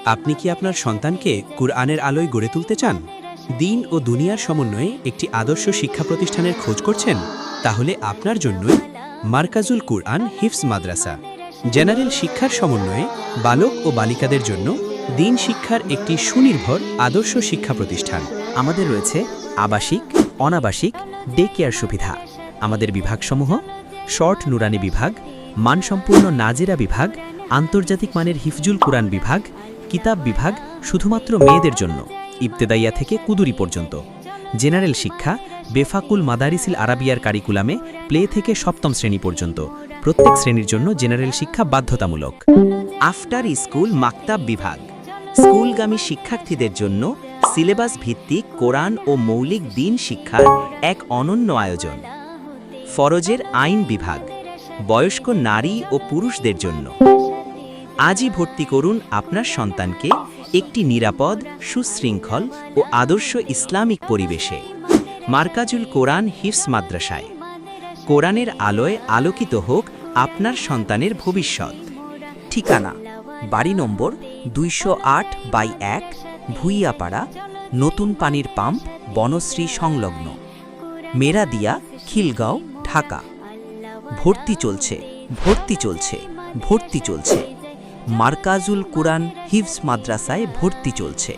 আপনি কি আপনার সন্তানকে কুরআনের আলোয় গড়ে তুলতে চান? দিন ও দুনিয়ার সমন্বয়ে একটি আদর্শ শিক্ষা প্রতিষ্ঠানের খোঁজ করছেন? তাহলে আপনার জন্যই মারকাজুল কুরআন হিফজ মাদ্রাসা। জেনারেল শিক্ষার সমন্বয়ে বালক ও বালিকাদের জন্য দিন শিক্ষার একটি সুনির্ভর আদর্শ শিক্ষা প্রতিষ্ঠান। আমাদের রয়েছে আবাসিক, অনাবাসিক, ডে কেয়ার সুবিধা। আমাদের বিভাগসমূহ: শর্ট নুরানি বিভাগ, মানসম্পূর্ণ নাজিরা বিভাগ, আন্তর্জাতিক মানের হিফজুল কুরআন বিভাগ, কিতাব বিভাগ শুধুমাত্র মেয়েদের জন্য, ইবতেদাইয়া থেকে কুদুরি পর্যন্ত। জেনারেল শিক্ষা বেফাকুল মাদারিসিল আরাবিয়ার কারিকুলামে প্লে থেকে সপ্তম শ্রেণী পর্যন্ত। প্রত্যেক শ্রেণীর জন্য জেনারেল শিক্ষা বাধ্যতামূলক। আফটার স্কুল মাকতাব বিভাগ স্কুলগামী শিক্ষার্থীদের জন্য সিলেবাস ভিত্তিক কোরআন ও মৌলিক দ্বীন শিক্ষার এক অনন্য আয়োজন। ফরজের আইন বিভাগ বয়স্ক নারী ও পুরুষদের জন্য। আজই ভর্তি করুন আপনার সন্তানকে একটি নিরাপদ, সুশৃঙ্খল ও আদর্শ ইসলামিক পরিবেশে মারকাজুল কোরআন হিফজ মাদ্রাসায়। কোরআনের আলোয় আলোকিত হোক আপনার সন্তানের ভবিষ্যৎ। ঠিকানা: বাড়ি নম্বর 208/1, ভুইয়াপাড়া, নতুন পানির পাম্প, বনশ্রী সংলগ্ন, মেরাদিয়া, খিলগাঁও, ঢাকা। ভর্তি চলছে, ভর্তি চলছে, ভর্তি চলছে। মারকাজুল কুরআন হিফজ মাদ্রাসায় ভর্তি চলছে।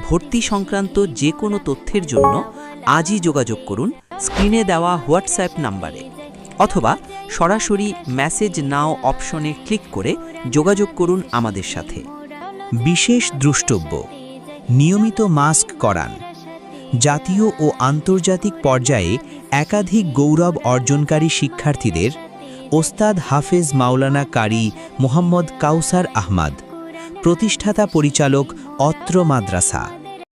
ভর্তি সংক্রান্ত যে কোনো তথ্যের জন্য আজই যোগাযোগ করুন স্ক্রিনে দেওয়া হোয়াটসঅ্যাপ নাম্বারে, অথবা সরাসরি মেসেজ নাও অপশনে ক্লিক করে যোগাযোগ করুন আমাদের সাথে। বিশেষ দ্রষ্টব্য: নিয়মিত মাস্ক করান। জাতীয় ও আন্তর্জাতিক পর্যায়ে একাধিক গৌরব অর্জনকারী শিক্ষার্থীদের ওস্তাদ হাফেজ মাওলানা কারি মোহাম্মদ কাউসার আহমদ, প্রতিষ্ঠাতা পরিচালক অত্র মাদ্রাসা।